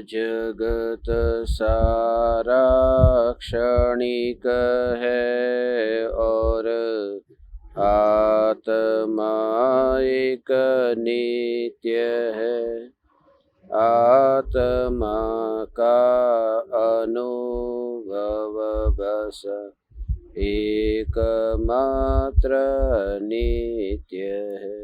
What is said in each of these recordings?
जगत सारा क्षणिक है और आत्मा एक नित्य है। आत्मा का अनुभव बस एकमात्र नित्य है।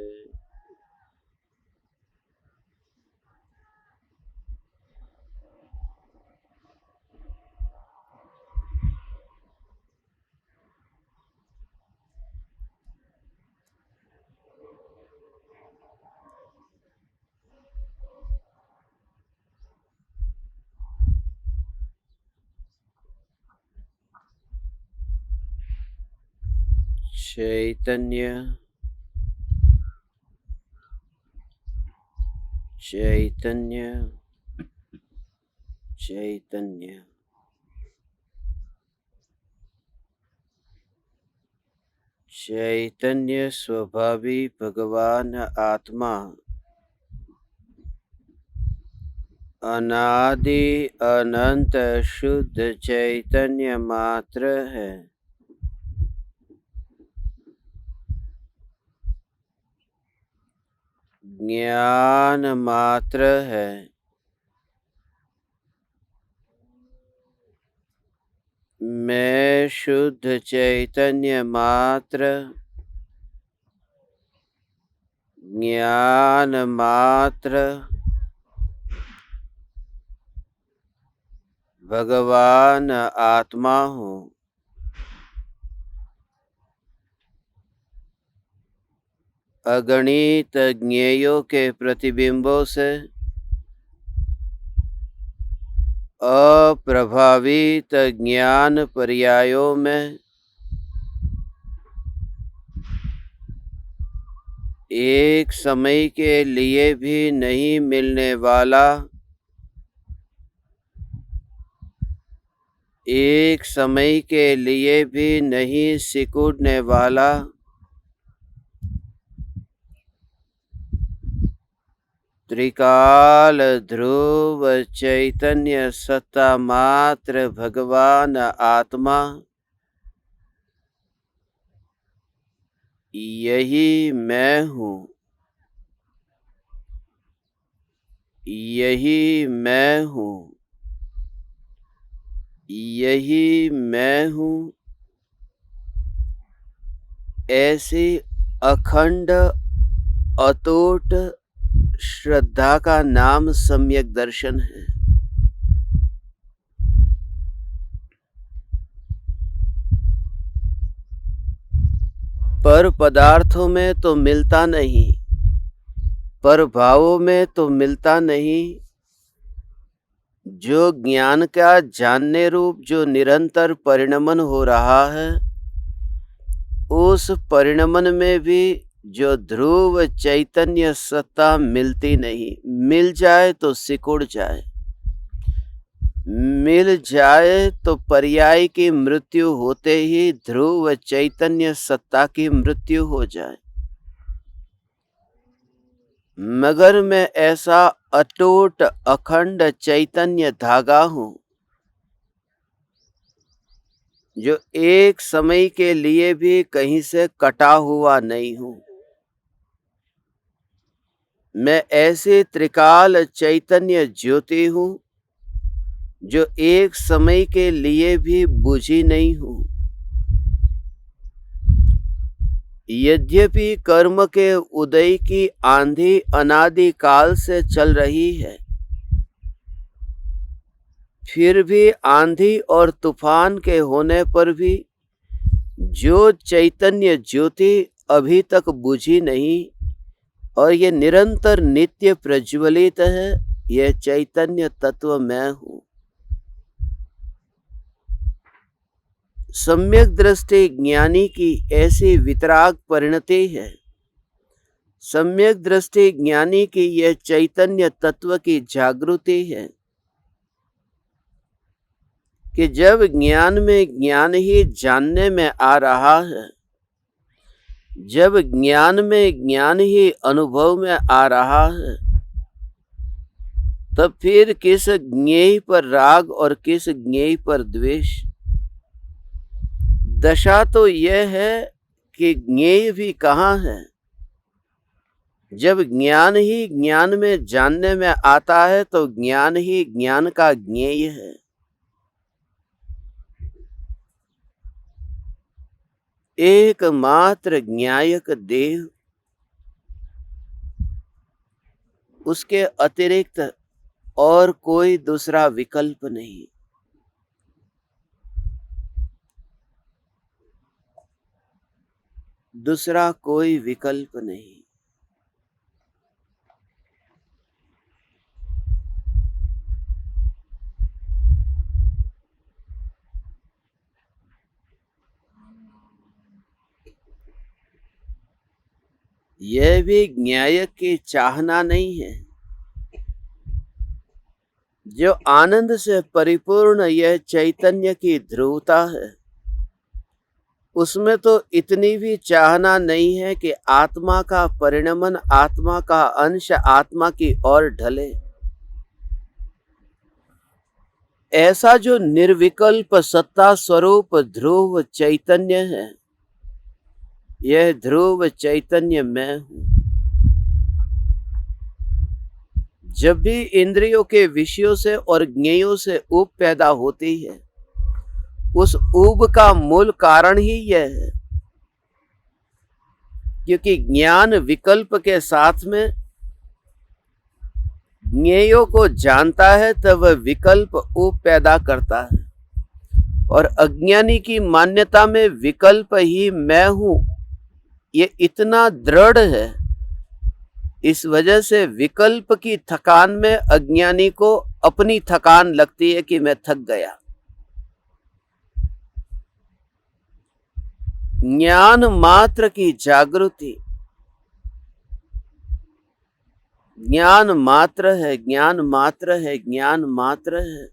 चैतन्य चैतन्य चैतन्य चैतन्य स्वभावी भगवान आत्मा अनादि अनंत शुद्ध चैतन्य मात्र है। ज्ञान मात्र है। मैं शुद्ध चैतन्य मात्र, ज्ञान मात्र, भगवान आत्मा हूँ। अगणित ज्ञेयों के प्रतिबिंबों से अप्रभावित ज्ञान पर्यायों में एक समय के लिए भी नहीं मिलने वाला, एक समय के लिए भी नहीं सिकुड़ने वाला, त्रिकाल ध्रुव चैतन्य सत्ता मात्र भगवान आत्मा, यही मैं हूँ। यही मैं हूँ। यही मैं हूँ। ऐसी अखंड अटूट श्रद्धा का नाम सम्यक दर्शन है। पर पदार्थों में तो मिलता नहीं, पर भावों में तो मिलता नहीं। जो ज्ञान का जानने रूप जो निरंतर परिणमन हो रहा है, उस परिणमन में भी जो ध्रुव चैतन्य सत्ता मिलती नहीं। मिल जाए तो सिकुड़ जाए, मिल जाए तो पर्याय की मृत्यु होते ही ध्रुव चैतन्य सत्ता की मृत्यु हो जाए। मगर मैं ऐसा अटूट अखंड चैतन्य धागा हूँ जो एक समय के लिए भी कहीं से कटा हुआ नहीं हूँ। मैं ऐसे त्रिकाल चैतन्य ज्योति हूँ जो एक समय के लिए भी बुझी नहीं हूँ। यद्यपि कर्म के उदय की आंधी अनादि काल से चल रही है, फिर भी आंधी और तूफान के होने पर भी जो चैतन्य ज्योति अभी तक बुझी नहीं और ये निरंतर नित्य प्रज्वलित है, यह चैतन्य तत्व मैं हूँ। सम्यक दृष्टि ज्ञानी की ऐसी वितराग परिणति है। सम्यक दृष्टि ज्ञानी की यह चैतन्य तत्व की जागृति है कि जब ज्ञान में ज्ञान ही जानने में आ रहा है, जब ज्ञान में ज्ञान ही अनुभव में आ रहा है, तब फिर किस ज्ञेय पर राग और किस ज्ञेय पर द्वेष? दशा तो यह है कि ज्ञेय भी कहाँ है। जब ज्ञान ही ज्ञान में जानने में आता है तो ज्ञान ही ज्ञान का ज्ञेय है। एकमात्र ज्ञायक देव, उसके अतिरिक्त और कोई दूसरा विकल्प नहीं। दूसरा कोई विकल्प नहीं। यह भी ज्ञायक की चाहना नहीं है। जो आनंद से परिपूर्ण यह चैतन्य की ध्रुवता है, उसमें तो इतनी भी चाहना नहीं है कि आत्मा का परिणमन, आत्मा का अंश आत्मा की ओर ढले। ऐसा जो निर्विकल्प सत्ता स्वरूप ध्रुव चैतन्य है, यह ध्रुव चैतन्य मैं हूं। जब भी इंद्रियों के विषयों से और ज्ञेयों से ऊब पैदा होती है, उस ऊब का मूल कारण ही यह है, क्योंकि ज्ञान विकल्प के साथ में ज्ञेयों को जानता है, तब वह विकल्प ऊब पैदा करता है। और अज्ञानी की मान्यता में विकल्प ही मैं हूं, ये इतना दृढ़ है। इस वजह से विकल्प की थकान में अज्ञानी को अपनी थकान लगती है कि मैं थक गया। ज्ञान मात्र की जागृति, ज्ञान मात्र है, ज्ञान मात्र है, ज्ञान मात्र है।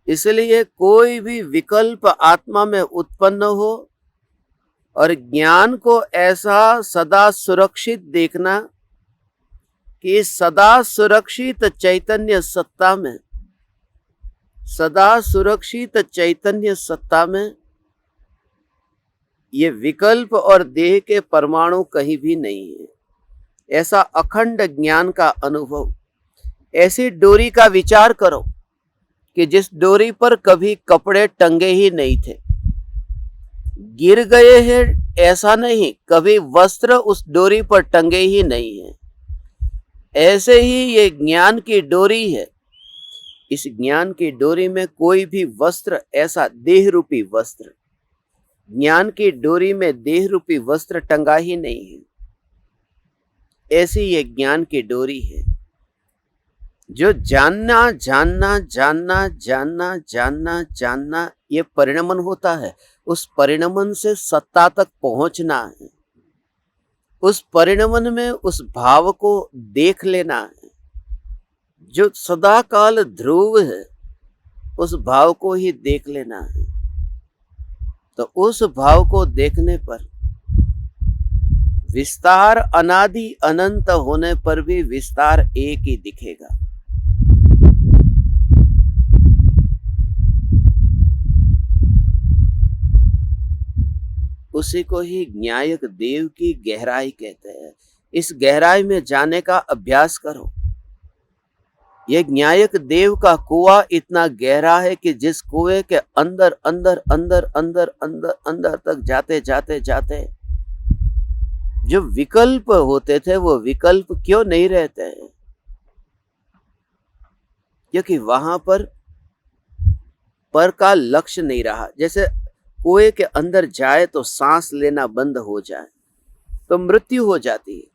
इसलिए कोई भी विकल्प आत्मा में उत्पन्न हो और ज्ञान को ऐसा सदा सुरक्षित देखना कि सदा सुरक्षित चैतन्य सत्ता में, सदा सुरक्षित चैतन्य सत्ता में ये विकल्प और देह के परमाणु कहीं भी नहीं है। ऐसा अखंड ज्ञान का अनुभव। ऐसी डोरी का विचार करो कि जिस डोरी पर कभी कपड़े टंगे ही नहीं थे, गिर गए हैं ऐसा नहीं, कभी वस्त्र उस डोरी पर टंगे ही नहीं है। ऐसे ही ये ज्ञान की डोरी है। इस ज्ञान की डोरी में कोई भी वस्त्र, ऐसा देह रूपी वस्त्र, ज्ञान की डोरी में देह रूपी वस्त्र टंगा ही नहीं है। ऐसी ये ज्ञान की डोरी है। जो जानना जानना जानना जानना जानना जानना ये परिणमन होता है, उस परिणमन से सत्ता तक पहुंचना है। उस परिणमन में उस भाव को देख लेना है। जो सदा काल ध्रुव है, उस भाव को ही देख लेना है। तो उस भाव को देखने पर विस्तार अनादि अनंत होने पर भी विस्तार एक ही दिखेगा। उसी को ही ज्ञायक देव की गहराई कहते हैं। इस गहराई में जाने का अभ्यास करो। यह ज्ञायक देव का कुआं इतना गहरा है कि जिस कुएं के अंदर अंदर अंदर अंदर अंदर अंदर तक जाते जाते जाते जो विकल्प होते थे, वो विकल्प क्यों नहीं रहते हैं? क्योंकि वहां पर का लक्ष्य नहीं रहा। जैसे कुएं के अंदर जाए तो सांस लेना बंद हो जाए तो मृत्यु हो जाती है,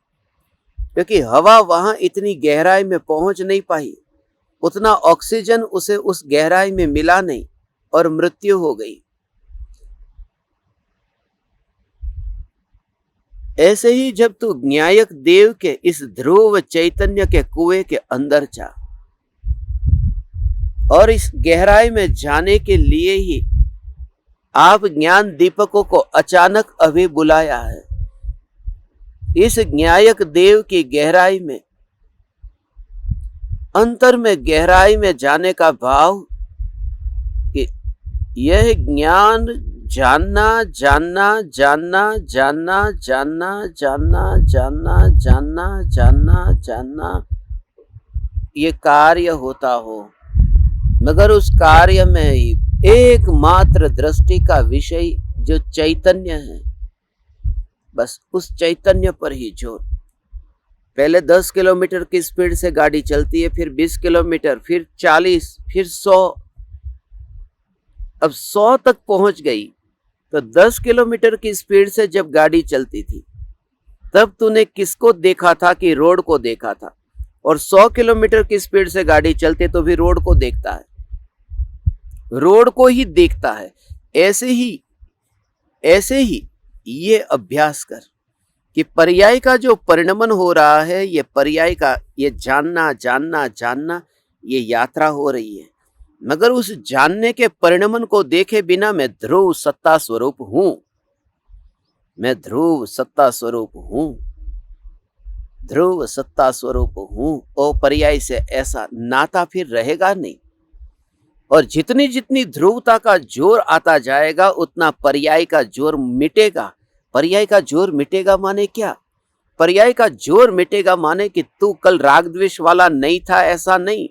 क्योंकि हवा वहां इतनी गहराई में पहुंच नहीं पाई, उतना ऑक्सीजन उसे उस गहराई में मिला नहीं और मृत्यु हो गई। ऐसे ही जब तू ज्ञायक देव के इस ध्रुव चैतन्य के कुएं के अंदर जा, और इस गहराई में जाने के लिए ही आप ज्ञान दीपकों को अचानक अभी बुलाया है। इस ज्ञायक देव की गहराई में अंतर में गहराई में जाने का भाव कि यह ज्ञान जानना जानना जानना जानना जानना जानना जानना जानना जानना जानना ये कार्य होता हो, मगर उस कार्य में ही एकमात्र दृष्टि का विषय जो चैतन्य है, बस उस चैतन्य पर ही जोर। पहले 10 किलोमीटर की स्पीड से गाड़ी चलती है, फिर 20 किलोमीटर, फिर 40, फिर 100, अब 100 तक पहुंच गई। तो 10 किलोमीटर की स्पीड से जब गाड़ी चलती थी तब तूने किसको देखा था कि रोड को देखा था, और 100 किलोमीटर की स्पीड से गाड़ी चलते तो भी रोड को देखता है, रोड को ही देखता है। ऐसे ही ये अभ्यास कर कि पर्याय का जो परिणमन हो रहा है, ये पर्याय का ये जानना जानना जानना ये यात्रा हो रही है, मगर उस जानने के परिणमन को देखे बिना मैं ध्रुव सत्ता स्वरूप हूं, मैं ध्रुव सत्ता स्वरूप हूं, ध्रुव सत्ता स्वरूप हूं। ओ पर्याय से ऐसा नाता फिर रहेगा नहीं, और जितनी जितनी ध्रुवता का जोर आता जाएगा उतना पर्याय का जोर मिटेगा। पर्याय का जोर मिटेगा माने क्या? पर्याय का जोर मिटेगा माने कि तू कल राग द्वेष वाला नहीं था, ऐसा नहीं,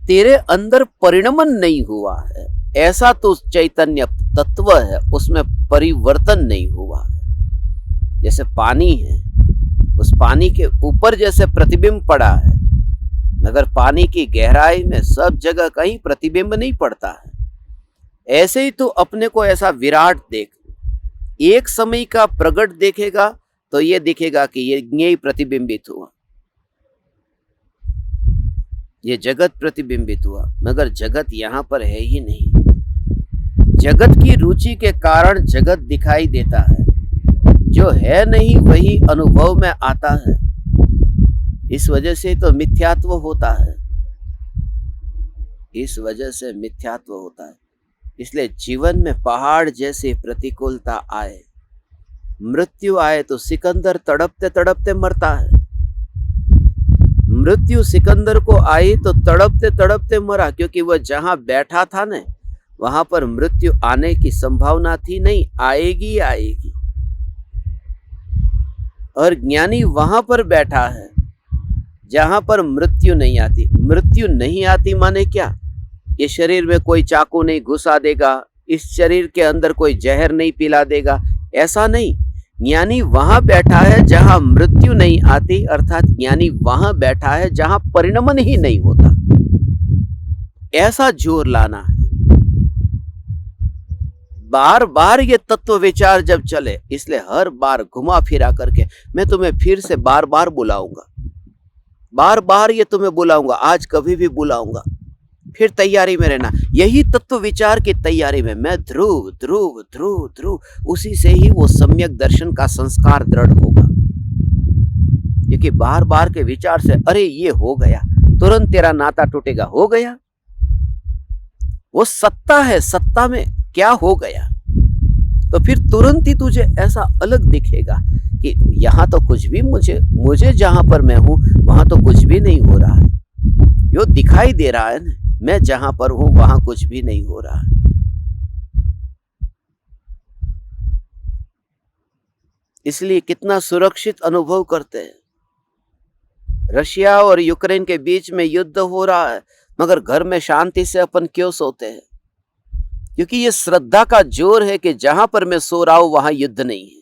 तेरे अंदर परिणमन नहीं हुआ है, ऐसा तो चैतन्य तत्व है, उसमें परिवर्तन नहीं हुआ है। जैसे पानी है, उस पानी के ऊपर जैसे प्रतिबिंब पड़ा है, मगर पानी की गहराई में सब जगह कहीं प्रतिबिंब नहीं पड़ता है। ऐसे ही तू अपने को ऐसा विराट देख, एक समय का प्रगट देखेगा तो ये दिखेगा कि ये प्रतिबिंबित हुआ, ये जगत प्रतिबिंबित हुआ, मगर जगत यहाँ पर है ही नहीं। जगत की रुचि के कारण जगत दिखाई देता है, जो है नहीं वही अनुभव में आता है। इस वजह से तो मिथ्यात्व होता है, इस वजह से मिथ्यात्व होता है। इसलिए जीवन में पहाड़ जैसी प्रतिकूलता आए, मृत्यु आए तो सिकंदर तड़पते तड़पते मरता है। मृत्यु सिकंदर को आई तो तड़पते तड़पते मरा, क्योंकि वह जहां बैठा था न, वहां पर मृत्यु आने की संभावना थी नहीं, आएगी आएगी। और ज्ञानी वहां पर बैठा है जहां पर मृत्यु नहीं आती। मृत्यु नहीं आती माने क्या? ये शरीर में कोई चाकू नहीं घुसा देगा, इस शरीर के अंदर कोई जहर नहीं पिला देगा, ऐसा नहीं। ज्ञानी वहां बैठा है जहां मृत्यु नहीं आती, अर्थात ज्ञानी वहां बैठा है जहां परिणमन ही नहीं होता। ऐसा जोर लाना है। बार बार ये तत्व विचार जब चले, इसलिए हर बार घुमा फिरा करके मैं तुम्हें फिर से बार बार बुलाऊंगा, बार बार ये तुम्हें बुलाऊंगा, आज कभी भी बुलाऊंगा, फिर तैयारी में रहना। यही तत्व विचार की तैयारी में मैं ध्रुव ध्रुव ध्रुव ध्रुव, उसी से ही वो सम्यक दर्शन का संस्कार दृढ़ होगा। क्योंकि बार बार के विचार से अरे ये हो गया, तुरंत तेरा नाता टूटेगा, हो गया, वो सत्ता है, सत्ता में क्या हो गया, तो फिर तुरंत ही तुझे ऐसा अलग दिखेगा कि यहां तो कुछ भी मुझे जहां पर मैं हूं वहां तो कुछ भी नहीं हो रहा है। यो दिखाई दे रहा है ना, मैं जहां पर हूं वहां कुछ भी नहीं हो रहा है। इसलिए कितना सुरक्षित अनुभव करते हैं। रशिया और यूक्रेन के बीच में युद्ध हो रहा है, मगर घर में शांति से अपन क्यों सोते हैं? क्योंकि ये श्रद्धा का जोर है कि जहां पर मैं सो रहा हूं वहां युद्ध नहीं है।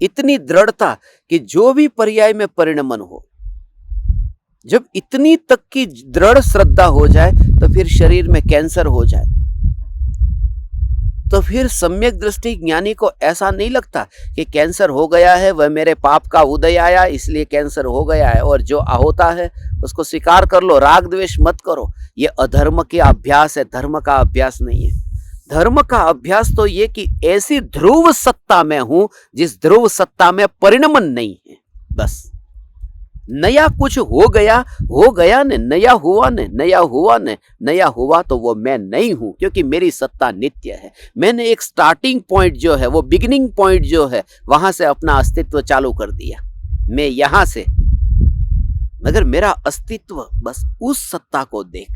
इतनी दृढ़ता कि जो भी पर्याय में परिणमन हो, जब इतनी तक की दृढ़ श्रद्धा हो जाए तो फिर शरीर में कैंसर हो जाए तो फिर सम्यक दृष्टि ज्ञानी को ऐसा नहीं लगता कि कैंसर हो गया है, वह मेरे पाप का उदय आया इसलिए कैंसर हो गया है, और जो होता है उसको स्वीकार कर लो, राग द्वेष मत करो। ये अधर्म के अभ्यास है, धर्म का अभ्यास नहीं है। धर्म का अभ्यास तो ये कि ऐसी ध्रुव सत्ता में हूं जिस ध्रुव सत्ता में परिणमन नहीं है। बस नया कुछ हो गया ने, नया हुआ ने, नया हुआ ने, नया हुआ तो वो मैं नहीं हूं, क्योंकि मेरी सत्ता नित्य है। मैंने एक स्टार्टिंग पॉइंट जो है, वो बिगिनिंग पॉइंट जो है, वहां से अपना अस्तित्व चालू कर दिया। मैं यहां से मगर मेरा अस्तित्व बस उस सत्ता को देख,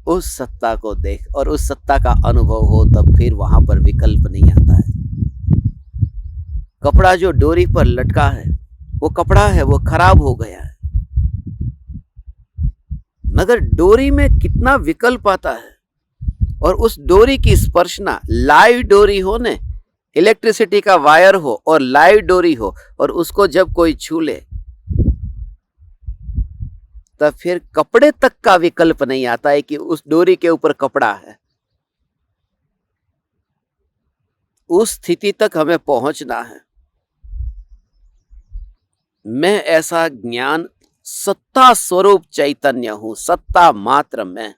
उस सत्ता को देख और उस सत्ता का अनुभव हो, तब फिर वहां पर विकल्प नहीं आता है। कपड़ा जो डोरी पर लटका है वो कपड़ा है, वो खराब हो गया है, मगर डोरी में कितना विकल्प आता है। और उस डोरी की स्पर्शना, लाइव डोरी हो ने, इलेक्ट्रिसिटी का वायर हो और लाइव डोरी हो, और उसको जब कोई छू ले तब फिर कपड़े तक का विकल्प नहीं आता है कि उस डोरी के ऊपर कपड़ा है। उस स्थिति तक हमें पहुंचना है। मैं ऐसा ज्ञान सत्ता स्वरूप चैतन्य हूं, सत्ता मात्र मैं,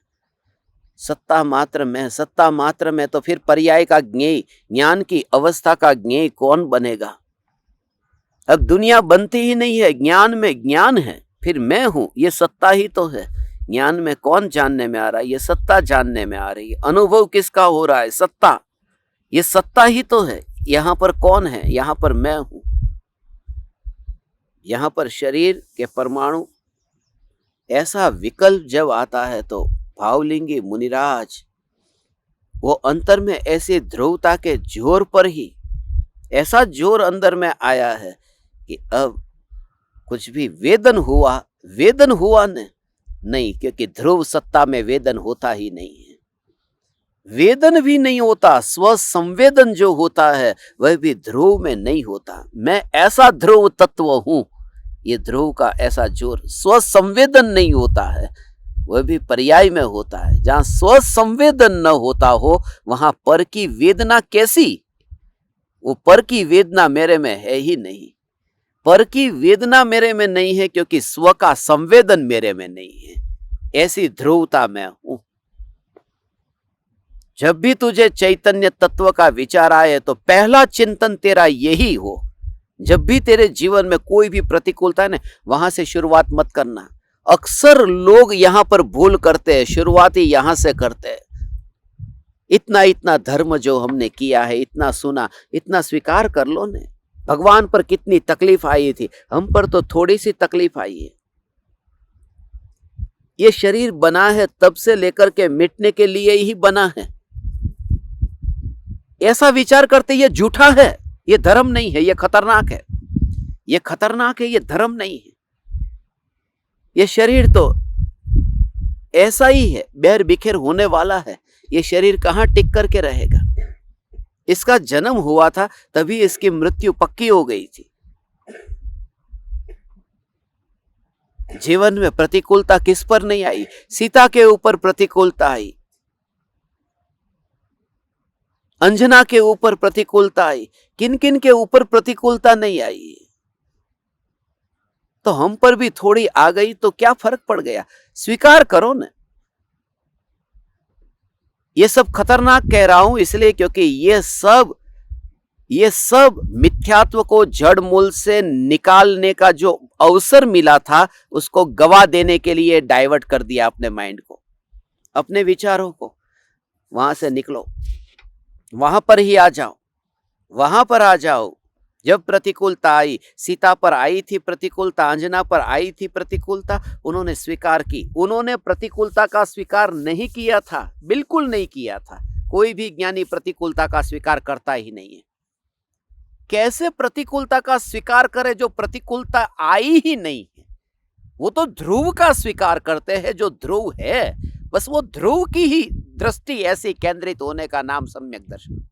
सत्ता मात्र मैं, सत्ता मात्र मैं। तो फिर पर्याय का ज्ञेय, ज्ञान की अवस्था का ज्ञेय कौन बनेगा? अब दुनिया बनती ही नहीं है, ज्ञान में ज्ञान है, फिर मैं हूं, ये सत्ता ही तो है। ज्ञान में कौन जानने में आ रहा है? ये सत्ता जानने में आ रही है। अनुभव किसका हो रहा है? सत्ता, ये सत्ता ही तो है। यहां पर कौन है? यहां पर मैं हूं। यहां पर शरीर के परमाणु, ऐसा विकल्प जब आता है तो भावलिंगी मुनिराज वो अंतर में ऐसे ध्रुवता के जोर पर ही ऐसा जोर अंदर में आया है कि अब कुछ भी वेदन हुआ, वेदन हुआ नहीं, क्योंकि ध्रुव सत्ता में वेदन होता ही नहीं है। वेदन भी नहीं होता, स्व संवेदन जो होता है वह भी ध्रुव में नहीं होता। मैं ऐसा ध्रुव तत्व हूं, ये ध्रुव का ऐसा जोर, स्व संवेदन नहीं होता है, वह भी पर्याय में होता है। जहां स्व संवेदन न होता हो वहां पर की वेदना कैसी? वो पर की वेदना मेरे में है ही नहीं। पर की वेदना मेरे में नहीं है क्योंकि स्व का संवेदन मेरे में नहीं है। ऐसी ध्रुवता मैं हूं। जब भी तुझे चैतन्य तत्व का विचार आए तो पहला चिंतन तेरा यही हो। जब भी तेरे जीवन में कोई भी प्रतिकूलता है ना, वहां से शुरुआत मत करना। अक्सर लोग यहां पर भूल करते हैं, शुरुआती यहां से करते हैं। इतना इतना धर्म जो हमने किया है, इतना सुना, इतना स्वीकार कर लो ने। भगवान पर कितनी तकलीफ आई थी, हम पर तो थोड़ी सी तकलीफ आई है। ये शरीर बना है तब से लेकर के मिटने के लिए ही बना है। ऐसा विचार करते ये झूठा है, ये धर्म नहीं है, ये खतरनाक है, ये खतरनाक है, ये धर्म नहीं है। ये शरीर तो ऐसा ही है, बेर बिखेर होने वाला है। ये शरीर कहां टिक करके रहेगा? इसका जन्म हुआ था तभी इसकी मृत्यु पक्की हो गई थी। जीवन में प्रतिकूलता किस पर नहीं आई? सीता के ऊपर प्रतिकूलता आई, अंजना के ऊपर प्रतिकूलता आई, किन किन के ऊपर प्रतिकूलता नहीं आई? तो हम पर भी थोड़ी आ गई तो क्या फर्क पड़ गया? स्वीकार करो ना। ये सब खतरनाक कह रहा हूं इसलिए क्योंकि ये सब मिथ्यात्व को जड़ मूल से निकालने का जो अवसर मिला था उसको गवा देने के लिए डाइवर्ट कर दिया अपने माइंड को, अपने विचारों को। वहां से निकलो, वहां पर ही आ जाओ, वहां पर आ जाओ। जब प्रतिकूलता आई, सीता पर आई थी प्रतिकूलता, अंजना पर आई थी प्रतिकूलता, उन्होंने स्वीकार की। उन्होंने प्रतिकूलता का स्वीकार नहीं किया था, बिल्कुल नहीं किया था। कोई भी ज्ञानी प्रतिकूलता का स्वीकार करता ही नहीं है। कैसे प्रतिकूलता का स्वीकार करे जो प्रतिकूलता आई ही नहीं है? वो तो ध्रुव का स्वीकार करते हैं जो ध्रुव है। बस वो ध्रुव की ही दृष्टि ऐसी केंद्रित होने का नाम सम्यक दर्शन है।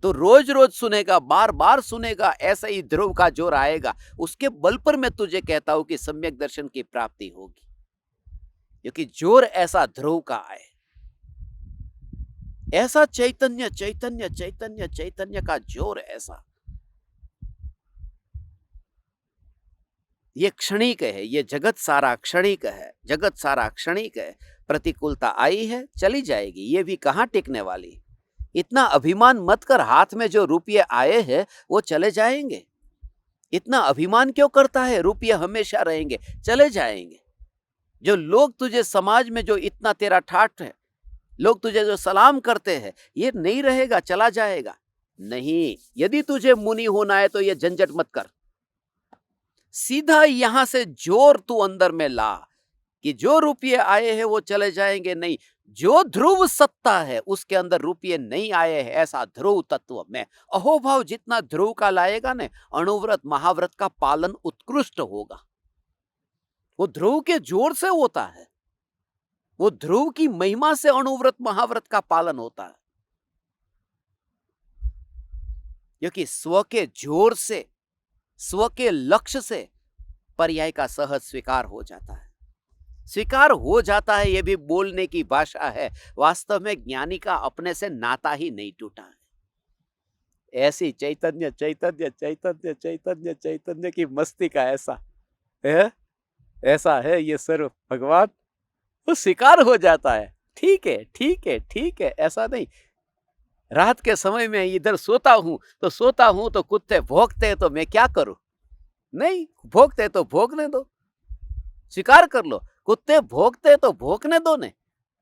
तो रोज रोज सुनेगा, बार बार सुनेगा, ऐसा ही ध्रुव का जोर आएगा। उसके बल पर मैं तुझे कहता हूं कि सम्यक दर्शन की प्राप्ति होगी, क्योंकि जोर ऐसा ध्रुव का आए, ऐसा चैतन्य चैतन्य चैतन्य चैतन्य का जोर ऐसा। ये क्षणिक है, ये जगत सारा क्षणिक है, जगत सारा क्षणिक है। प्रतिकूलता आई है, चली जाएगी, ये भी कहां टिकने वाली। इतना अभिमान मत कर, हाथ में जो रुपये आए हैं वो चले जाएंगे। इतना अभिमान क्यों करता है? रुपये हमेशा रहेंगे, चले जाएंगे। जो लोग तुझे समाज में जो इतना तेरा ठाठ है, लोग तुझे जो सलाम करते हैं, ये नहीं रहेगा, चला जाएगा। नहीं, यदि तुझे मुनि होना है तो ये झंझट मत कर। सीधा यहां से जोर तू अंदर में ला कि जो रुपये आए हैं वो चले जाएंगे नहीं। जो ध्रुव सत्ता है उसके अंदर रुपये नहीं आए हैं, ऐसा ध्रुव तत्व में अहोभाव जितना ध्रुव का लाएगा ने, अणुव्रत महाव्रत का पालन उत्कृष्ट होगा। वो ध्रुव के जोर से होता है, वो ध्रुव की महिमा से अणुव्रत महाव्रत का पालन होता है। क्योंकि स्व के जोर से, स्व के लक्ष्य से पर्याय का सहज स्वीकार हो जाता है। स्वीकार हो जाता है, यह भी बोलने की भाषा है। वास्तव में ज्ञानी का अपने से नाता ही नहीं टूटा है। ऐसी चैतन्य चैतन्य चैतन्य चैतन्य चैतन्य की मस्ती का ऐसा है ये सर्व भगवान, वो स्वीकार हो जाता है। ठीक है ठीक है ठीक है, ऐसा नहीं। रात के समय में इधर सोता हूं तो कुत्ते भौंकते हैं, तो मैं क्या करूं? नहीं, भौंकते तो भौंकने दो, स्वीकार कर लो। कुत्ते भौंकते तो भौंकने दो ने।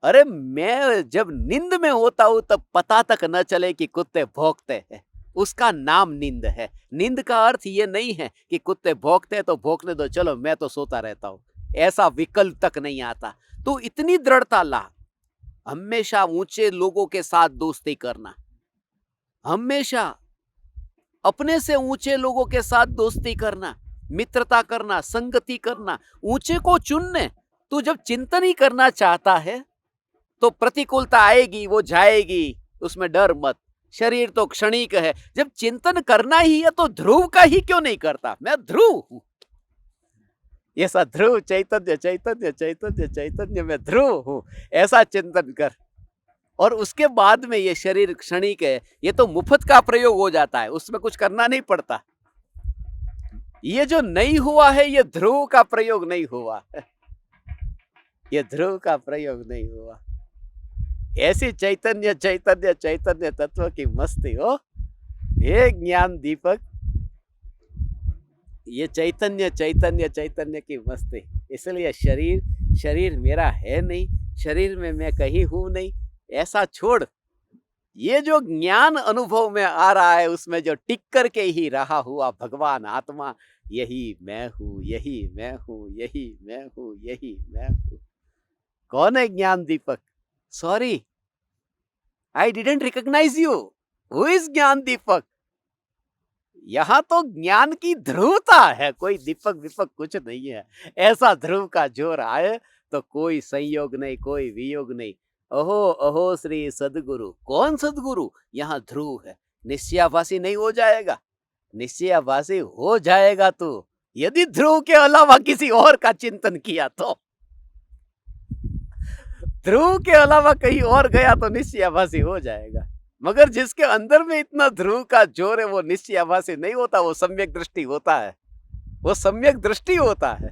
अरे मैं जब नींद में होता हूं तब पता तक न चले कि कुत्ते भौंकते हैं, उसका नाम नींद है। नींद का अर्थ ये नहीं है कि कुत्ते भौंकते तो भौंकने दो, चलो मैं तो सोता रहता हूं, ऐसा विकल्प तक नहीं आता। तो इतनी दृढ़ता ला, हमेशा ऊंचे लोगों के साथ दोस्ती करना, हमेशा अपने से ऊंचे लोगों के साथ दोस्ती करना, मित्रता करना, संगति करना, ऊंचे को चुनने। तू जब चिंतन ही करना चाहता है तो प्रतिकूलता आएगी, वो जाएगी, उसमें डर मत। शरीर तो क्षणिक है। जब चिंतन करना ही है तो ध्रुव का ही क्यों नहीं करता? मैं ध्रुव हूं, ऐसा ध्रुव चैतन्य चैतन्य चैतन्य चैतन्य में ध्रुव हूं, ऐसा चिंतन कर। और उसके बाद में ये शरीर क्षणिक है, ये तो मुफ्त का प्रयोग हो जाता है, उसमें कुछ करना नहीं पड़ता। ये जो नहीं हुआ है ये ध्रुव का प्रयोग नहीं हुआ, ये ध्रुव का प्रयोग नहीं हुआ। ऐसी चैतन्य चैतन्य चैतन्य तत्व की मस्ती हो, हे ज्ञान दीपक, ये चैतन्य चैतन्य चैतन्य की मस्ती। इसलिए शरीर मेरा है नहीं, शरीर में मैं कहीं हूं नहीं, ऐसा छोड़। ये जो ज्ञान अनुभव में आ रहा है उसमें जो टिक करके ही रहा हुआ भगवान आत्मा, यही मैं हूं, यही मैं हूं, यही मैं हूं, यही मैं हूं। कौन है Gyan Deepak? Sorry, I didn't recognise you. Who is Gyan Deepak? यहां तो ज्ञान की ध्रुवता है, कोई दीपक विपक कुछ नहीं है। ऐसा ध्रुव का जोर आए तो कोई संयोग नहीं, कोई वियोग नहीं। अहो अहो श्री सदगुरु। कौन सदगुरु? यहां ध्रुव है। निश्चयाभासी नहीं हो जाएगा? निश्चयाभासी हो जाएगा तू यदि ध्रुव के अलावा किसी और का चिंतन किया तो। ध्रुव के अलावा कहीं और गया तो निश्चयाभासी हो जाएगा। मगर जिसके अंदर में इतना ध्रुव का जोर है वो निश्चयाभासी नहीं होता, वो सम्यक दृष्टि होता है, वो सम्यक दृष्टि होता है।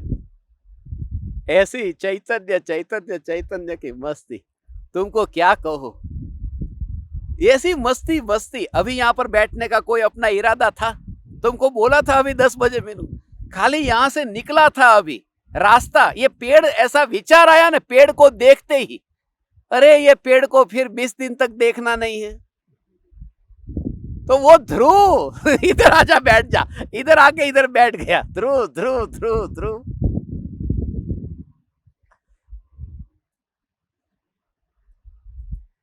ऐसी चैतन्य चैतन्य चैतन्य की मस्ती, तुमको क्या कहो, ऐसी मस्ती मस्ती। अभी यहाँ पर बैठने का कोई अपना इरादा था? तुमको बोला था अभी 10 बजे मिलूं, खाली यहां से निकला था अभी रास्ता, ये पेड़, ऐसा विचार आया ना पेड़ को देखते ही, अरे ये पेड़ को फिर 20 दिन तक देखना नहीं है, तो वो ध्रुव इधर आजा, बैठ जा, इधर आके इधर बैठ गया। ध्रुव ध्रुव ध्रुव ध्रुव।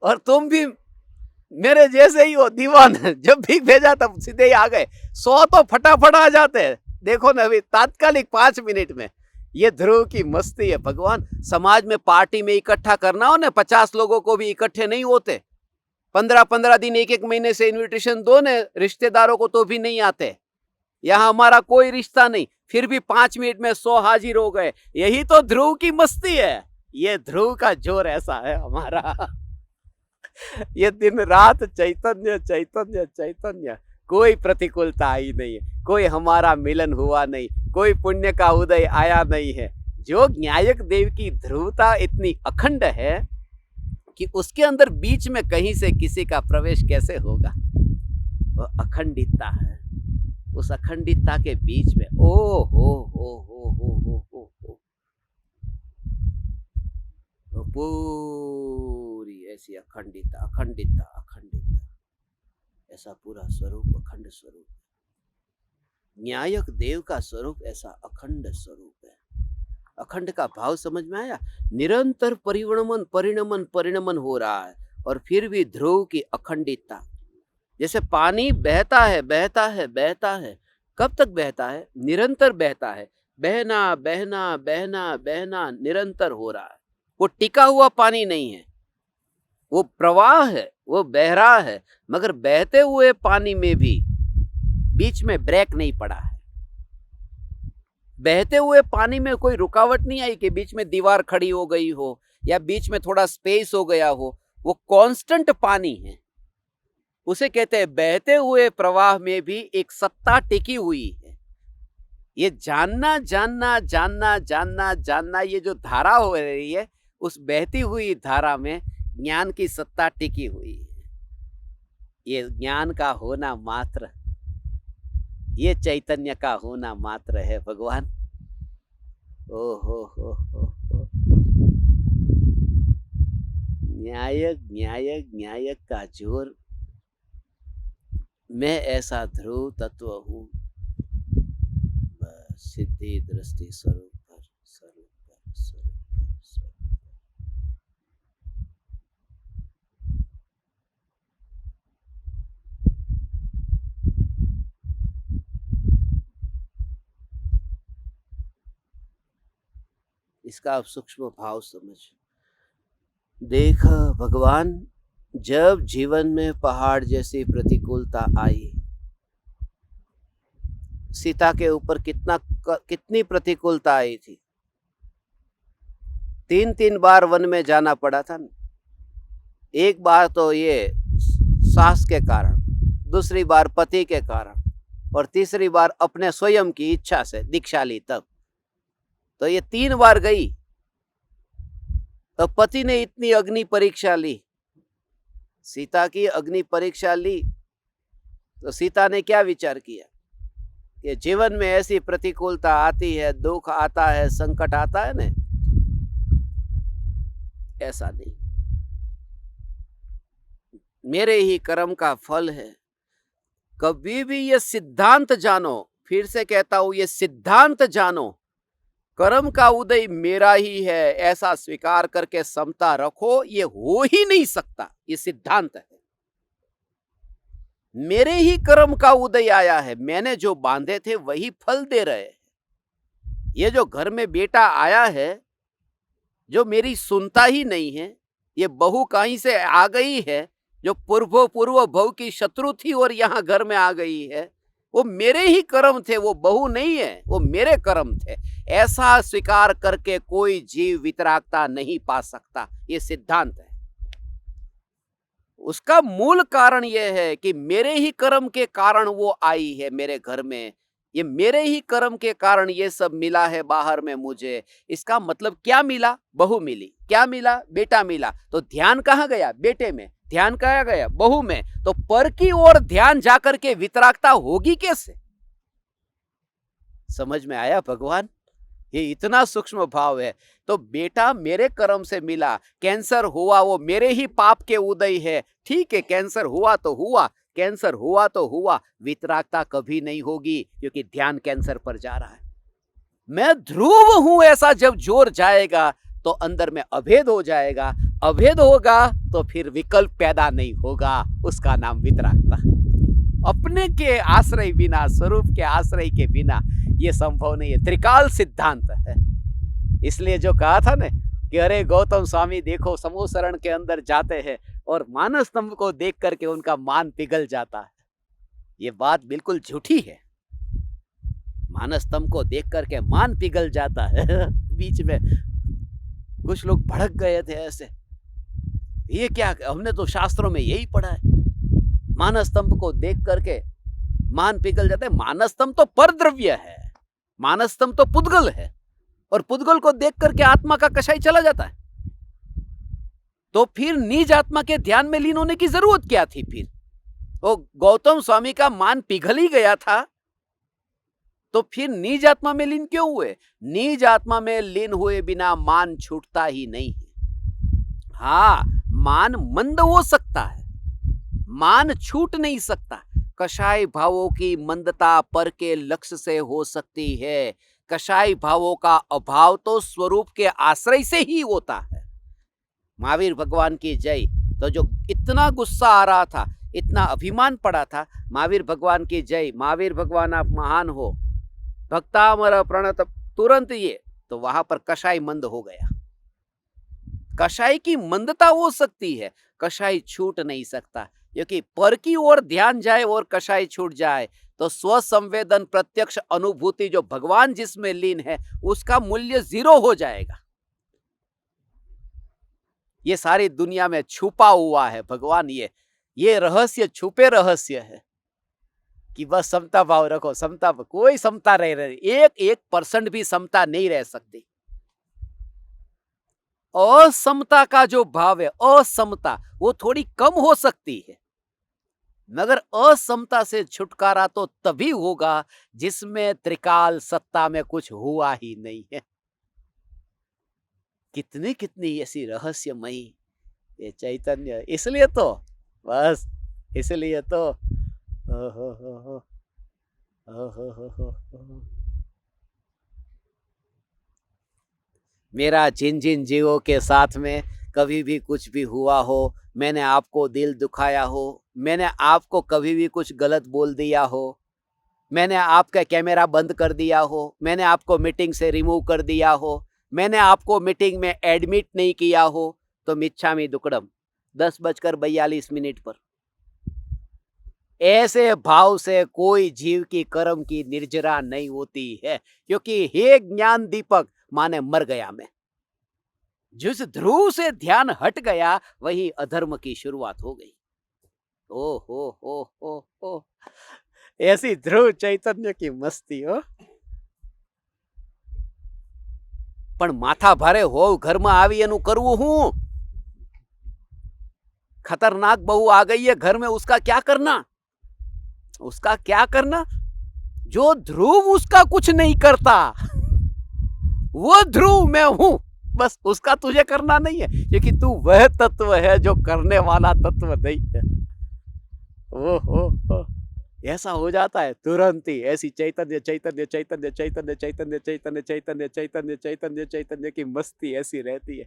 और तुम भी मेरे जैसे ही हो दीवान, जब भी भेजा तब सीधे ही आ गए। 100 तो फटाफट आ जाते हैं, देखो ना अभी तात्कालिक 5 मिनट में। ये ध्रुव की मस्ती है भगवान। समाज में पार्टी में इकट्ठा करना हो ना, 50 लोगों को भी इकट्ठे नहीं होते। 15-15 दिन, 1-1 महीने से इनविटेशन दो ने रिश्तेदारों को तो भी नहीं आते। यहाँ हमारा कोई रिश्ता नहीं, फिर भी 5 मिनट में 100 हाजिर हो गए। यही तो ध्रुव की मस्ती है। ये ध्रुव का जोर ऐसा है हमारा। ये दिन रात चैतन्य चैतन्य चैतन्य, कोई प्रतिकूलता आई नहीं है, कोई हमारा मिलन हुआ नहीं, कोई पुण्य का उदय आया नहीं है। जो न्यायक देव की ध्रुवता इतनी अखंड है कि उसके अंदर बीच में कहीं से किसी का प्रवेश कैसे होगा? वो अखंडितता है। उस अखंडितता के बीच में ओ हो पूरी ऐसी अखंडितता अखंडितता अखंडितता, ऐसा पूरा स्वरूप, अखंड स्वरूप। न्यायक देव का स्वरूप ऐसा अखंड स्वरूप है। अखंड का भाव समझ में आया? निरंतर परिणमन परिणमन परिणमन हो रहा है और फिर भी ध्रुव की अखंडितता। जैसे पानी बहता है बहता है बहता है, कब तक बहता है? निरंतर बहता है, बहना बहना बहना बहना निरंतर हो रहा है। वो टिका हुआ पानी नहीं है, वो प्रवाह है, वो बह रहा है, मगर बहते हुए पानी में भी बीच में ब्रेक नहीं पड़ा है। बहते हुए पानी में कोई रुकावट नहीं आई कि बीच में दीवार खड़ी हो गई हो या बीच में थोड़ा स्पेस हो गया हो। वो कांस्टेंट पानी है, उसे कहते हैं बहते हुए प्रवाह में भी एक सत्ता टिकी हुई है। ये जानना जानना जानना जानना जानना, ये जो धारा हो रही है उस बहती हुई धारा में ज्ञान की सत्ता टिकी हुई है। ये ज्ञान का होना मात्र, ये चैतन्य का होना मात्र है भगवान। ओ हो न्यायक न्यायक न्यायक का जोर। मैं ऐसा ध्रुव तत्व हूं, सिद्धि दृष्टि स्वरूप पर स्वरूप पर स्वरूप पर स्वरूप। इसका आप सूक्ष्म भाव समझ। देख भगवान, जब जीवन में पहाड़ जैसी प्रतिकूलता आई, सीता के ऊपर कितनी प्रतिकूलता आई थी। 3 बार वन में जाना पड़ा था। एक बार तो ये सास के कारण, दूसरी बार पति के कारण और तीसरी बार अपने स्वयं की इच्छा से दीक्षा ली तब। तो ये 3 बार गई। तो पति ने इतनी अग्नि परीक्षा ली, सीता की अग्नि परीक्षा ली, तो सीता ने क्या विचार किया कि जीवन में ऐसी प्रतिकूलता आती है, दुख आता है, संकट आता है ना, ऐसा नहीं, मेरे ही कर्म का फल है। कभी भी ये सिद्धांत जानो, फिर से कहता हूं, ये सिद्धांत जानो, कर्म का उदय मेरा ही है, ऐसा स्वीकार करके समता रखो। ये हो ही नहीं सकता, ये सिद्धांत है। मेरे ही कर्म का उदय आया है, मैंने जो बांधे थे वही फल दे रहे हैं। ये जो घर में बेटा आया है, जो मेरी सुनता ही नहीं है, ये बहू कहीं से आ गई है, जो पूर्व भव की शत्रु थी और यहां घर में आ गई है, वो मेरे ही कर्म थे, वो बहू नहीं है, वो मेरे कर्म थे। ऐसा स्वीकार करके कोई जीव वितरागता नहीं पा सकता, ये सिद्धांत है। उसका मूल कारण यह है कि मेरे ही कर्म के कारण वो आई है मेरे घर में, ये मेरे ही कर्म के कारण ये सब मिला है बाहर में मुझे। इसका मतलब क्या मिला? बहू मिली। क्या मिला? बेटा मिला। तो ध्यान कहाँ गया? बेटे में। ध्यान कहाँ गया? बहू में। तो पर की ओर ध्यान जाकर के वितरागता होगी कैसे? समझ में आया भगवान? ये इतना सूक्ष्म भाव है। तो बेटा मेरे कर्म से मिला, कैंसर हुआ वो मेरे ही पाप के उदय है। ठीक है, कैंसर हुआ तो हुआ, कैंसर हुआ तो हुआ, वितरागता कभी नहीं होगी क्योंकि ध्यान कैंसर पर जा रहा है। मैं ध्रुव हूं ऐसा जब जोर जाएगा तो अंदर में अभेद हो जाएगा। अभेद होगा तो फिर विकल्प पैदा नहीं होगा, उसका नाम वितरागता। अपने के आश्रय बिना, स्वरूप के आश्रय के बिना ये संभव नहीं है। त्रिकाल सिद्धांत है। इसलिए जो कहा था ना कि अरे गौतम स्वामी देखो समूह शरण के अंदर जाते हैं और मानस स्तंभ को देख करके उनका मान पिघल जाता है, ये बात बिल्कुल झूठी है। मानस स्तंभ को देख करके मान पिघल जाता है। बीच में कुछ लोग भड़क गए थे ऐसे, ये क्या, हमने तो शास्त्रों में यही पढ़ा है, मानस स्तंभ को देख करके मान पिघल जाता है। मानस स्तंभ तो परद्रव्य है, मानस स्तंभ तो पुद्गल है, और पुद्गल को देख करके आत्मा का कषाय चला जाता है। तो फिर निज आत्मा के ध्यान में लीन होने की जरूरत क्या थी? फिर वो गौतम स्वामी का मान पिघल ही गया था, तो फिर निज आत्मा में लीन क्यों हुए? निज आत्मा में लीन हुए बिना मान छूटता ही नहीं है। हाँ, मान मंद हो सकता है, मान छूट नहीं सकता। कषाय भावों की मंदता पर के लक्ष्य से हो सकती है। कषाय भावों का अभाव तो स्वरूप के आश्रय से ही होता है। महावीर भगवान की जय। तो जो इतना गुस्सा आ रहा था, इतना अभिमान पड़ा था, महावीर भगवान की जय। महावीर भगवान आप महान हो, भक्तामर प्रणत, तुरंत ये तो वहां पर कषाय मंद हो गया। कषाय की मंदता हो सकती है, कषाय छूट नहीं सकता, क्योंकि पर की ओर ध्यान जाए और कषाय छूट जाए तो स्व संवेदन प्रत्यक्ष अनुभूति जो भगवान जिसमें लीन है उसका मूल्य 0 हो जाएगा। ये सारी दुनिया में छुपा हुआ है भगवान, ये रहस्य छुपे रहस्य है कि बस समता भाव रखो, समता, कोई समता नहीं रही, 1% भी समता नहीं रह सकती। असमता का जो भाव है, असमता, वो थोड़ी कम हो सकती है, मगर असमता से छुटकारा तो तभी होगा जिसमें त्रिकाल सत्ता में कुछ हुआ ही नहीं है। कितनी कितनी ऐसी रहस्यमयी ये चैतन्य, इसलिए तो बस, इसलिए तो मेरा जिन जिन जीवों के साथ में कभी भी कुछ भी हुआ हो, मैंने आपको दिल दुखाया हो, मैंने आपको कभी भी कुछ गलत बोल दिया हो, मैंने आपका कैमरा बंद कर दिया हो, मैंने आपको मीटिंग से रिमूव कर दिया हो, मैंने आपको मीटिंग में एडमिट नहीं किया हो, तो मिच्छामि दुक्कडम 10:42 पर। ऐसे भाव से कोई जीव की कर्म की निर्जरा नहीं होती है, क्योंकि हे ज्ञान दीपक माने मर गया मैं। जिस ध्रुव से ध्यान हट गया वही अधर्म की शुरुआत हो गई। ओ हो, ऐसी ध्रुव चैतन्य की मस्ती हो। पण माथा भारे हो, घर में आवी एनु करवू हूं। खतरनाक बहू आ गई है घर में, उसका क्या करना, उसका क्या करना? जो ध्रुव उसका कुछ नहीं करता, वो ध्रुव मैं हूं, बस उसका तुझे करना नहीं है, क्योंकि तू वह तत्व है जो करने वाला तत्व नहीं है। ओ ऐसा हो जाता है तुरंत ही। ऐसी चैतन्य चैतन्य चैतन्य चैतन्य चैतन्य चैतन्य चैतन्य चैतन्य चैतन्य चैतन्य की मस्ती ऐसी रहती है।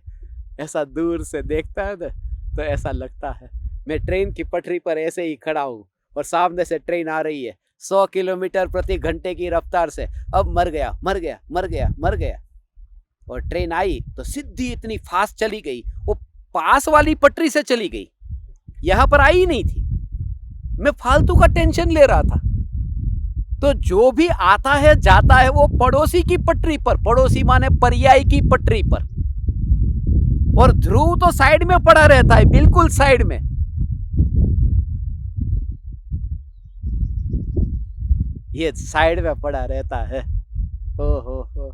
ऐसा दूर से देखता है ना तो ऐसा लगता है मैं ट्रेन की पटरी पर ऐसे ही खड़ा हूं और सामने से ट्रेन आ रही है 100 किलोमीटर प्रति घंटे की रफ्तार से। अब मर गया मर गया मर गया मर गया, और ट्रेन आई तो सीधी इतनी फास्ट चली गई, वो पास वाली पटरी से चली गई, यहां पर आई नहीं थी। मैं फालतू का टेंशन ले रहा था। तो जो भी आता है जाता है वो पड़ोसी की पटरी पर, पड़ोसी माने पर्याय की पटरी पर, और ध्रुव तो साइड में पड़ा रहता है, बिल्कुल साइड में। ये साइड में पड़ा रहता है। हो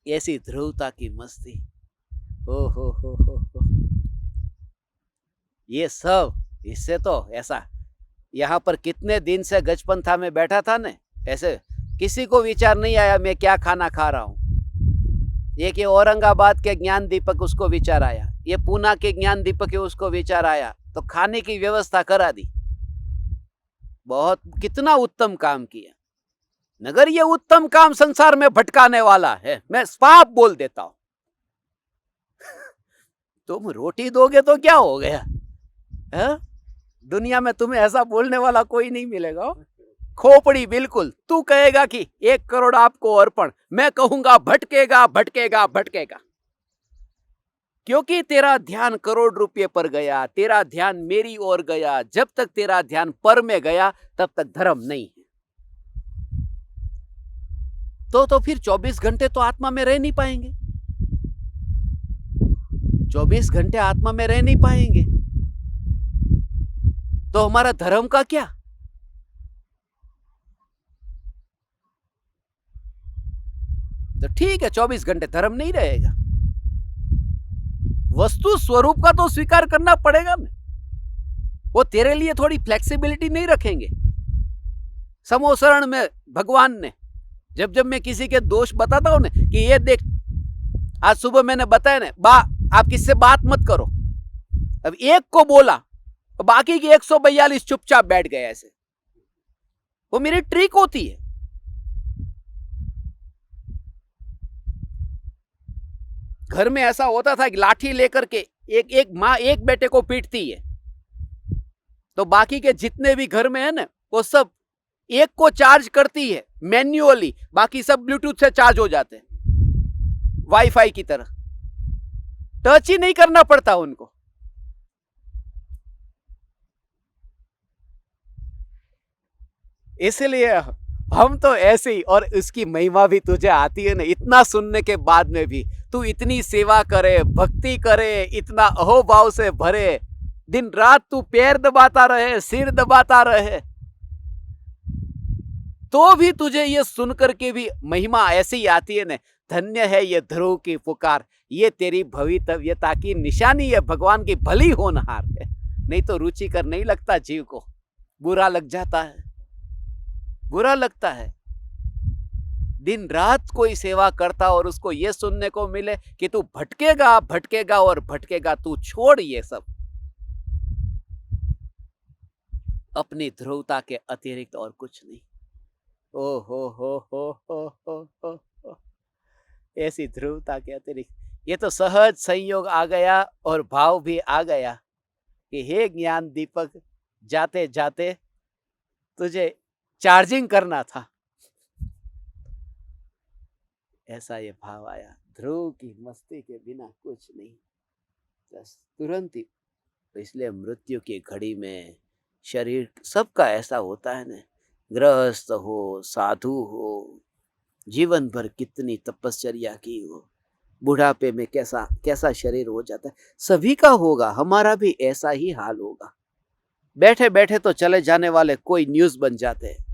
ऐसी ध्रुवता की मस्ती। हो ये सब इससे तो ऐसा, यहां पर कितने दिन से गजपंथा में बैठा था ने, ऐसे किसी को विचार नहीं आया मैं क्या खाना खा रहा हूं। एक ये औरंगाबाद के ज्ञान दीपक उसको विचार आया, ये पूना के ज्ञान दीपक के उसको विचार आया, तो खाने की व्यवस्था करा दी। बहुत कितना उत्तम काम किया, मगर ये उत्तम काम संसार में भटकाने वाला है, मैं पाप बोल देता हूं। तुम रोटी दोगे तो क्या हो गया है? दुनिया में तुम्हें ऐसा बोलने वाला कोई नहीं मिलेगा। खोपड़ी बिल्कुल, तू कहेगा कि 1 करोड़ आपको अर्पण, मैं कहूंगा भटकेगा भटकेगा भटकेगा, क्योंकि तेरा ध्यान करोड़ रुपये पर गया, तेरा ध्यान मेरी ओर गया। जब तक तेरा ध्यान पर में गया तब तक धर्म नहीं है। तो फिर 24 घंटे तो आत्मा में रह नहीं पाएंगे, 24 घंटे आत्मा में रह नहीं पाएंगे, तो हमारा धर्म का क्या? तो ठीक है 24 घंटे धर्म नहीं रहेगा, वस्तु स्वरूप का तो स्वीकार करना पड़ेगा ना। वो तेरे लिए थोड़ी फ्लेक्सिबिलिटी नहीं रखेंगे। समोसरण में भगवान ने जब मैं किसी के दोष बताता हूं ना कि ये देख आज सुबह मैंने बताया ना, आप किससे बात मत करो, अब एक को बोला बाकी की 142 चुपचाप बैठ गए ऐसे। वो मेरी ट्रिक होती है। घर में ऐसा होता था कि लाठी लेकर के एक एक माँ एक बेटे को पीटती है, तो बाकी के जितने भी घर में है ना, वो सब एक को चार्ज करती है मैन्युअली, बाकी सब ब्लूटूथ से चार्ज हो जाते हैं वाईफाई की तरह। टच ही नहीं करना पड़ता उनको। इसलिए हम तो ऐसे ही, और उसकी महिमा भी तुझे आती है ना, इतना सुनने के बाद में भी तू इतनी सेवा करे, भक्ति करे, इतना अहोभाव से भरे, दिन रात तू पैर दबाता रहे, सिर दबाता रहे, तो भी तुझे ये सुनकर के भी महिमा ऐसी ही आती है ना। धन्य है ये ध्रुव की पुकार, ये तेरी भवितव्यता की निशानी है, भगवान की भली होनहार है। नहीं तो रुचिकर नहीं लगता जीव को, बुरा लग जाता है, बुरा लगता है। दिन रात कोई सेवा करता और उसको ये सुनने को मिले कि तू भटकेगा भटकेगा और भटकेगा, तू छोड़ ये सब, अपनी ध्रुवता के अतिरिक्त और कुछ नहीं। ओ हो, ऐसी ध्रुवता के अतिरिक्त ये तो सहज संयोग आ गया और भाव भी आ गया कि हे ज्ञान दीपक, जाते जाते तुझे चार्जिंग करना था। ऐसा ये भाव आया, ध्रुव की मस्ती के बिना कुछ नहीं, बस तुरंत ही। इसलिए मृत्यु की घड़ी में शरीर सबका ऐसा होता है ना, गृहस्थ हो, साधु हो, जीवन भर कितनी तपश्चर्या की हो, बुढ़ापे में कैसा कैसा शरीर हो जाता है, सभी का होगा, हमारा भी ऐसा ही हाल होगा। बैठे बैठे तो चले जाने वाले कोई न्यूज बन जाते हैं,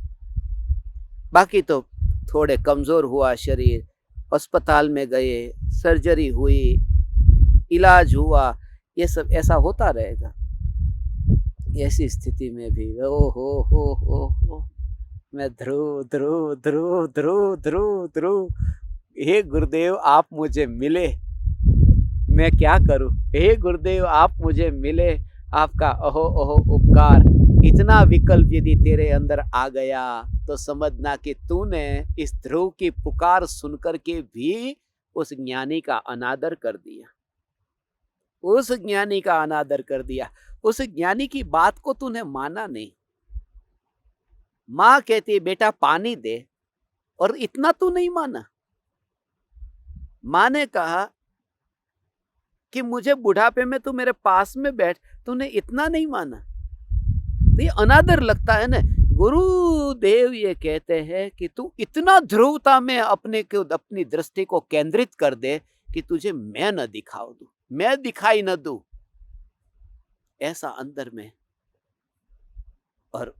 बाकी तो थोड़े कमजोर हुआ शरीर, अस्पताल में गए, सर्जरी हुई, इलाज हुआ, ये सब ऐसा होता रहेगा। ऐसी स्थिति में भी ओ हो, मैं ध्रुव ध्रुव ध्रुव ध्रुव ध्रुव ध्रुव, हे गुरुदेव आप मुझे मिले, मैं क्या करूं, हे गुरुदेव आप मुझे मिले, आपका अहो अहो उपकार। इतना विकल्प यदि तेरे अंदर आ गया तो समझना कि तूने इस ध्रुव की पुकार सुनकर के भी उस ज्ञानी का अनादर कर दिया, उस ज्ञानी का अनादर कर दिया, उस ज्ञानी की बात को तूने माना नहीं। माँ कहती है बेटा पानी दे, और इतना तू नहीं माना। माँ ने कहा कि मुझे बुढ़ापे में तू मेरे पास में बैठ, तूने इतना नहीं माना। तो ये अनादर लगता है ना। गुरुदेव ये कहते हैं कि तू इतना ध्रुवता में अपनी दृष्टि को केंद्रित कर दे कि तुझे मैं न दिखाओ दूं, मैं दिखाई न दूं, ऐसा अंदर में। और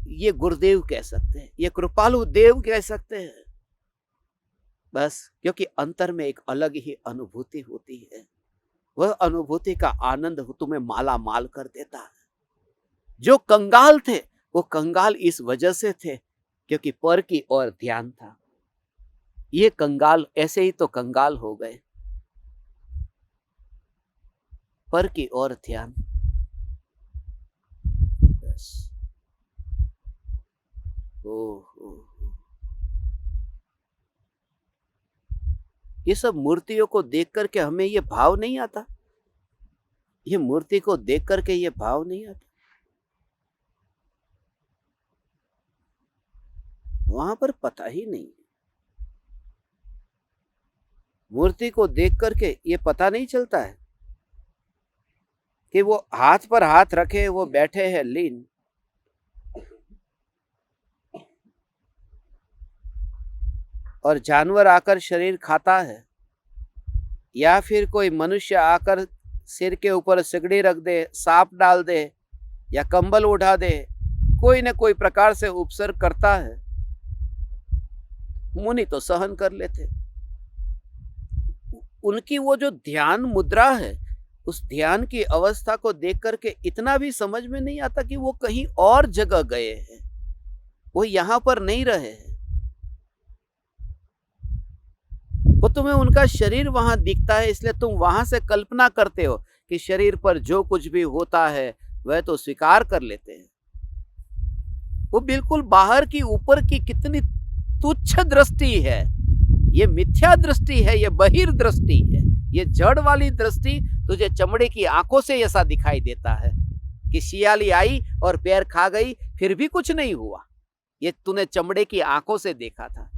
ये गुरुदेव कह सकते हैं, ये कृपालु देव कह सकते हैं, बस क्योंकि अंतर में एक अलग ही अनुभूति होती है। वह अनुभूति का आनंद तुम्हें माला माल कर देता है। जो कंगाल थे वो कंगाल इस वजह से थे क्योंकि पर की ओर ध्यान था। ये कंगाल ऐसे ही तो कंगाल हो गए, पर की ओर ध्यान। बस ये सब मूर्तियों को देख करके हमें ये भाव नहीं आता, ये मूर्ति को देख करके ये भाव नहीं आता। वहां पर पता ही नहीं, मूर्ति को देख करके ये पता नहीं चलता है कि वो हाथ पर हाथ रखे वो बैठे हैं लीन। और जानवर आकर शरीर खाता है, या फिर कोई मनुष्य आकर सिर के ऊपर सिगड़ी रख दे, सांप डाल दे या कंबल उठा दे, कोई न कोई प्रकार से उपसर्ग करता है। मुनि तो सहन कर लेते। उनकी वो जो ध्यान मुद्रा है, उस ध्यान की अवस्था को देख करके इतना भी समझ में नहीं आता कि वो कहीं और जगह गए हैं, वो यहां पर नहीं रहे हैं। वो तुम्हें उनका शरीर वहां दिखता है, इसलिए तुम वहां से कल्पना करते हो कि शरीर पर जो कुछ भी होता है वह तो स्वीकार कर लेते हैं। वो बिल्कुल बाहर की ऊपर की कितनी तुच्छ दृष्टि है, ये मिथ्या दृष्टि है, ये बहिर्दृष्टि है, ये जड़ वाली दृष्टि तुझे चमड़े की आंखों से ऐसा दिखाई देता है कि शियाली आई और पैर खा गई फिर भी कुछ नहीं हुआ, ये तूने चमड़े की आंखों से देखा था।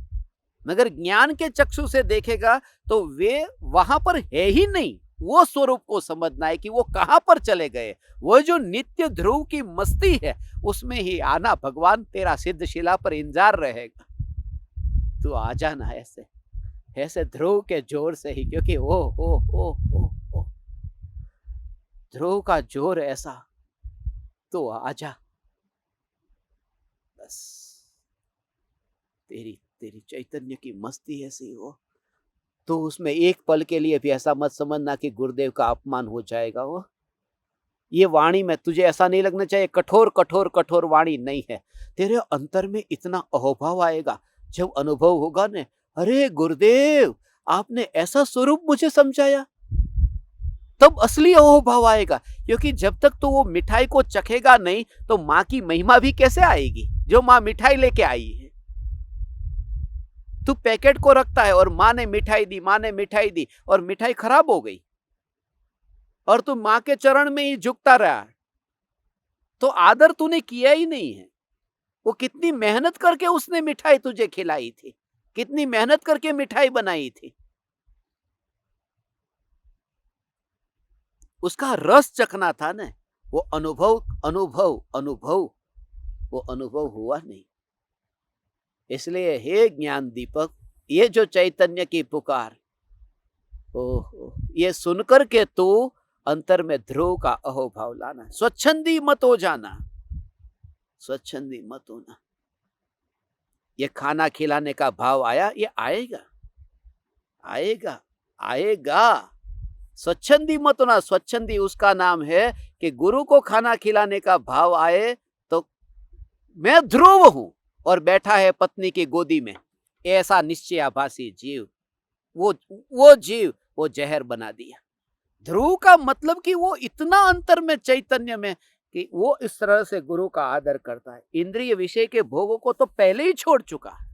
मगर ज्ञान के चक्षु से देखेगा तो वे वहां पर है ही नहीं, वो स्वरूप को समझना है कि वो कहां पर चले गए। वो जो नित्य ध्रुव की मस्ती है उसमें ही आना, भगवान तेरा सिद्धशिला पर इंतजार रहेगा, तू आ जाना ऐसे ऐसे ध्रुव के जोर से ही, क्योंकि ओ ध्रुव का जोर ऐसा, तो आजा बस। तेरी तेरी चैतन्य की मस्ती ऐसी हो तो उसमें एक पल के लिए भी ऐसा मत समझना कि गुरुदेव का अपमान हो जाएगा। वो ये वाणी में तुझे ऐसा नहीं लगना चाहिए कठोर कठोर कठोर वाणी नहीं है, तेरे अंतर में इतना अहोभाव आएगा जब अनुभव होगा ने, अरे गुरुदेव आपने ऐसा स्वरूप मुझे समझाया, तब असली अहोभाव आएगा। क्योंकि जब तक तो वो मिठाई को चखेगा नहीं तो माँ की महिमा भी कैसे आएगी, जो माँ मिठाई लेके आई है। तू पैकेट को रखता है और माँ ने मिठाई दी, माँ ने मिठाई दी और मिठाई खराब हो गई और तू माँ के चरण में ही झुकता रहा, तो आदर तूने किया ही नहीं है। वो कितनी मेहनत करके उसने मिठाई तुझे खिलाई थी, कितनी मेहनत करके मिठाई बनाई थी, उसका रस चखना था ना। वो अनुभव अनुभव अनुभव वो अनुभव हुआ नहीं। इसलिए हे ज्ञान दीपक, ये जो चैतन्य की पुकार, ओहो, ये सुनकर के तू अंतर में ध्रुव का अहोभाव लाना, स्वच्छंदी मत हो जाना, स्वच्छंदी मत होना। ये खाना खिलाने का भाव आया, ये आएगा आएगा आएगा, स्वच्छंदी मत होना। स्वच्छंदी उसका नाम है कि गुरु को खाना खिलाने का भाव आए तो मैं ध्रुव हूं और बैठा है पत्नी की गोदी में, ऐसा निश्चयाभासी जीव, वो जीव वो जहर बना दिया। ध्रुव का मतलब कि वो इतना अंतर में चैतन्य में कि वो इस तरह से गुरु का आदर करता है, इंद्रिय विषय के भोगों को तो पहले ही छोड़ चुका है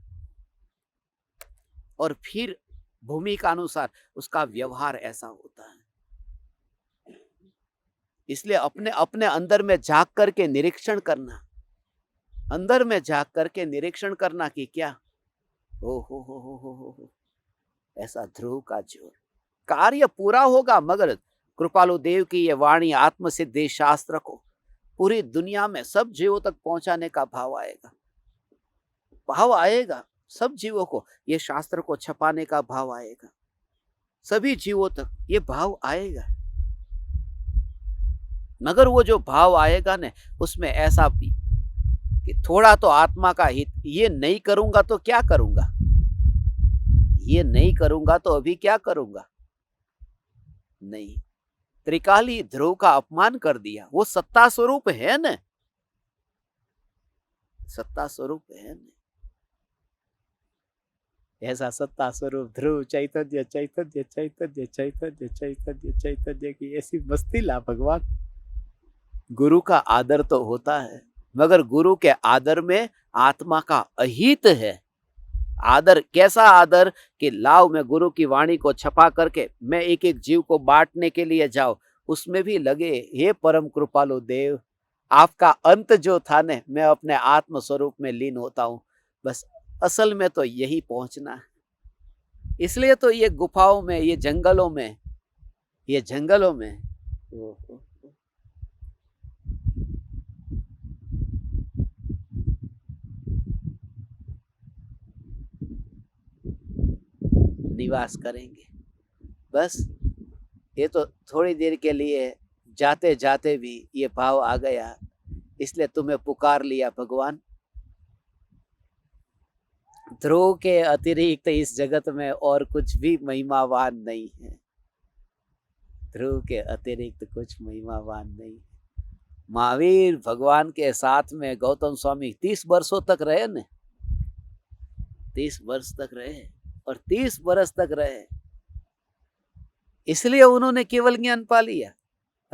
और फिर भूमि का अनुसार उसका व्यवहार ऐसा होता है। इसलिए अपने अपने अंदर में झांक करके निरीक्षण करना, अंदर में झांक करके निरीक्षण करना कि क्या हो ऐसा ध्रुव का जोर। कार्य पूरा होगा, मगर कृपालु देव की ये वाणी आत्मसिद्धि शास्त्र को पूरी दुनिया में सब जीवों तक पहुंचाने का भाव आएगा, भाव आएगा सब जीवों को, ये शास्त्र को छपाने का भाव आएगा, सभी जीवों तक ये भाव आएगा। मगर वो जो भाव आएगा ना, उसमें ऐसा भी कि थोड़ा तो आत्मा का हित, ये नहीं करूंगा तो क्या करूंगा, ये नहीं करूंगा तो अभी क्या करूंगा। नहीं, त्रिकाली ध्रुव का अपमान कर दिया, वो सत्ता स्वरूप है न, सत्ता स्वरूप है न, ऐसा सत्ता स्वरूप ध्रुव चैतन्य चैतन्य चैतन्य चैतन्य चैतन्य चैतन्य की ऐसी मस्ती ला भगवान। गुरु का आदर तो होता है, मगर गुरु के आदर में आत्मा का अहित है। आदर कैसा आदर कि लाओ मैं गुरु की वाणी को छपा करके मैं एक एक जीव को बांटने के लिए जाऊं, उसमें भी लगे हे परम कृपालु देव, आपका अंत जो था ने, मैं अपने आत्म स्वरूप में लीन होता हूं। बस असल में तो यही पहुंचना है। इसलिए तो ये गुफाओं में, ये जंगलों में, ये जंगलों में निवास करेंगे। बस ये तो थोड़ी देर के लिए, जाते जाते भी ये भाव आ गया, इसलिए तुम्हें पुकार लिया भगवान। ध्रुव के अतिरिक्त इस जगत में और कुछ भी महिमावान नहीं है, ध्रुव के अतिरिक्त कुछ महिमावान नहीं। महावीर भगवान के साथ में गौतम स्वामी 30 वर्षों तक रहे न, 30 वर्ष तक रहे और 30 वर्ष तक रहे, इसलिए उन्होंने केवल ज्ञान पा लिया।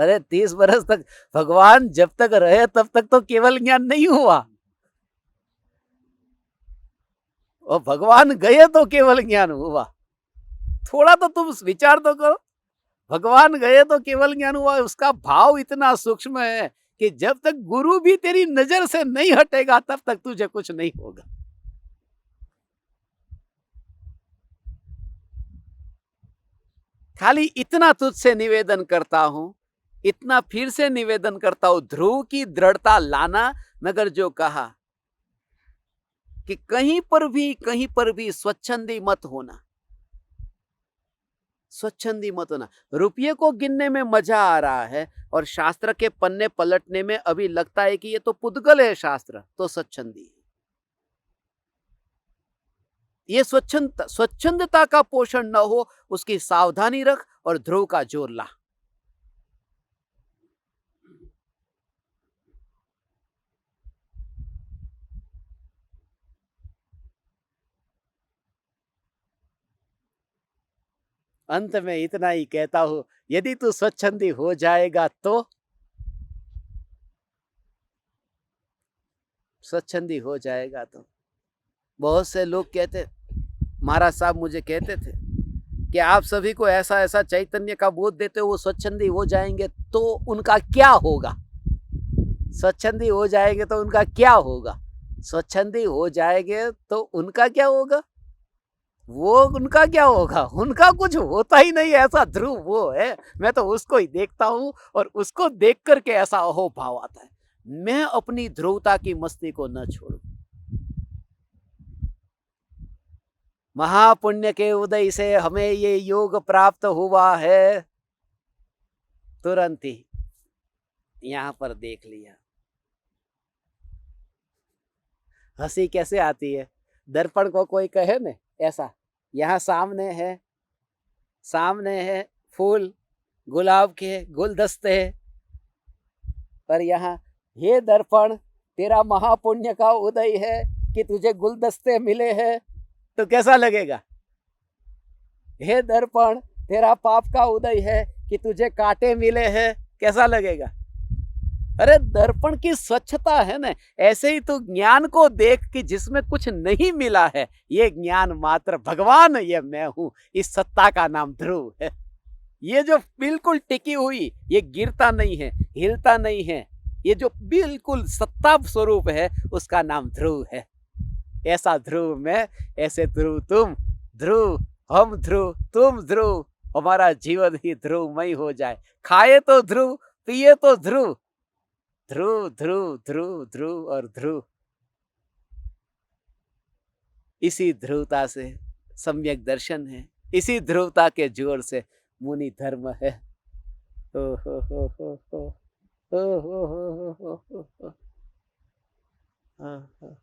अरे 30 बरस तक भगवान जब तक रहे तब तक तो केवल ज्ञान नहीं हुआ, और भगवान गए तो केवल ज्ञान हुआ। थोड़ा तो तुम विचार तो करो, भगवान गए तो केवल ज्ञान हुआ, उसका भाव इतना सूक्ष्म है कि जब तक गुरु भी तेरी नजर से नहीं हटेगा तब तक तुझे कुछ नहीं होगा। खाली इतना तुझसे निवेदन करता हूं, इतना फिर से निवेदन करता हूं, ध्रुव की दृढ़ता लाना, मगर जो कहा कि कहीं पर भी स्वच्छंदी मत होना, स्वच्छंदी मत होना। रुपये को गिनने में मजा आ रहा है और शास्त्र के पन्ने पलटने में अभी लगता है कि ये तो पुद्गल है शास्त्र, तो स्वच्छंदी है। ये स्वच्छंदता का पोषण न हो, उसकी सावधानी रख और ध्रुव का जोर ला। अंत में इतना ही कहता हूं, यदि तू स्वच्छंदी हो जाएगा तो, स्वच्छंदी हो जाएगा तो। बहुत से लोग कहते, महाराज साहब मुझे कहते थे कि आप सभी को ऐसा ऐसा चैतन्य का बोध देते हो, वो स्वच्छंदी हो जाएंगे तो उनका क्या होगा, स्वच्छंदी हो जाएंगे तो उनका क्या होगा, स्वच्छंदी हो जाएंगे तो उनका क्या होगा, वो उनका क्या होगा, उनका कुछ होता ही नहीं, ऐसा ध्रुव वो है। मैं तो उसको ही देखता हूं और उसको देख करके ऐसा अहो भाव आता है, मैं अपनी ध्रुवता की मस्ती को न छोड़ू। महापुण्य के उदय से हमें ये योग प्राप्त हुआ है, तुरंत ही यहां पर देख लिया। हंसी कैसे आती है, दर्पण को कोई कहे न ऐसा, यहाँ सामने है फूल, गुलाब के गुलदस्ते, पर यहाँ हे दर्पण तेरा महापुण्य का उदय है कि तुझे गुलदस्ते मिले हैं, तो कैसा लगेगा। हे दर्पण तेरा पाप का उदय है कि तुझे कांटे मिले हैं, कैसा लगेगा। अरे दर्पण की स्वच्छता है ना, ऐसे ही तू ज्ञान को देख कि जिसमें कुछ नहीं मिला है, ये ज्ञान मात्र भगवान, ये मैं हूं, इस सत्ता का नाम ध्रुव है। ये जो बिल्कुल टिकी हुई, ये गिरता नहीं है, हिलता नहीं है, ये जो बिल्कुल सत्ता स्वरूप है, उसका नाम ध्रुव है। ऐसा ध्रुव मैं, ऐसे ध्रुव तुम, ध्रुव हम, ध्रुव तुम, ध्रुव हमारा जीवन ही ध्रुवमय हो जाए। खाए तो ध्रुव, पिए तो ध्रुव, ध्रुव ध्रुव ध्रुव ध्रुव और ध्रुव। इसी ध्रुवता से सम्यक दर्शन है, इसी ध्रुवता के जोर से मुनि धर्म है। ओ हो हो हो हो हो हो हो हो हो हो। हाँ हाँ।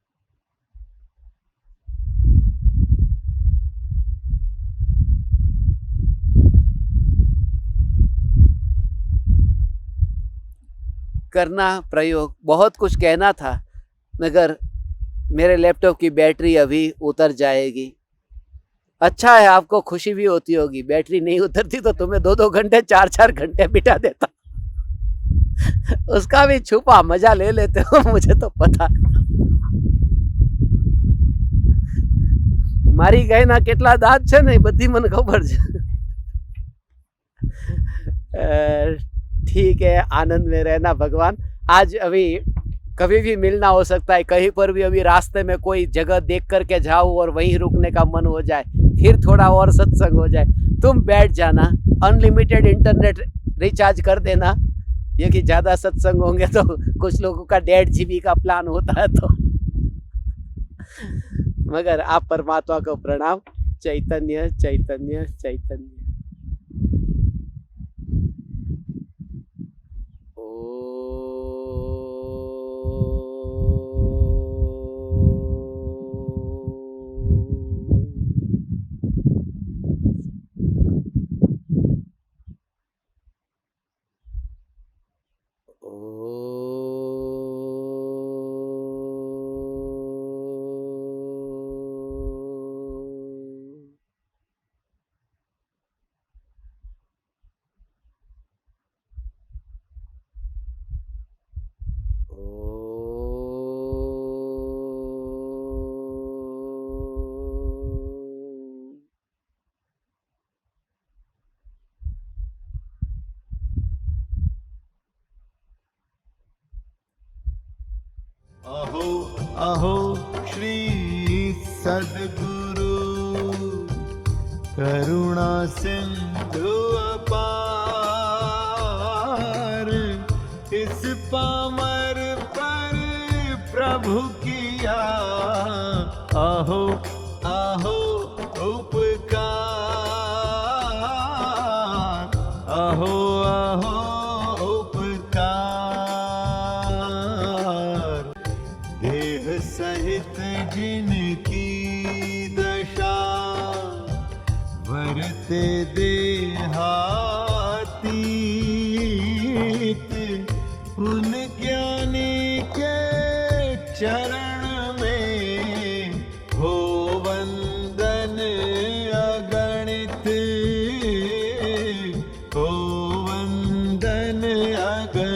करना प्रयोग, बहुत कुछ कहना था, मगर मेरे लैपटॉप की बैटरी अभी उतर जाएगी। अच्छा है, आपको खुशी भी होती होगी, बैटरी नहीं उतरती तो तुम्हें 2-2 घंटे 4-4 घंटे बिठा देता। उसका भी छुपा मजा ले लेते हो, मुझे तो पता। મારી ગાયના કેટલા દાંત છે ને, બધી મને ખબર છે। ठीक है, आनंद में रहना भगवान। आज अभी कभी भी मिलना हो सकता है, कहीं पर भी अभी रास्ते में कोई जगह देख करके जाओ और वहीं रुकने का मन हो जाए, फिर थोड़ा और सत्संग हो जाए, तुम बैठ जाना, अनलिमिटेड इंटरनेट रिचार्ज कर देना, ये कि ज्यादा सत्संग होंगे तो कुछ लोगों का 1.5 GB का प्लान होता है तो। मगर आप परमात्मा को प्रणाम। चैतन्य चैतन्य चैतन्य। आहो श्री सद्गुरु करुणा सिंधु अपार, इस पामर पर प्रभु किया आहो आहो उपकार, आहो आहो उपकार। देह सहित जिनकी दशा वरते देहातीत, उन ज्ञानी के चरण में हो वंदन अगणित, हो वंदन अगणित।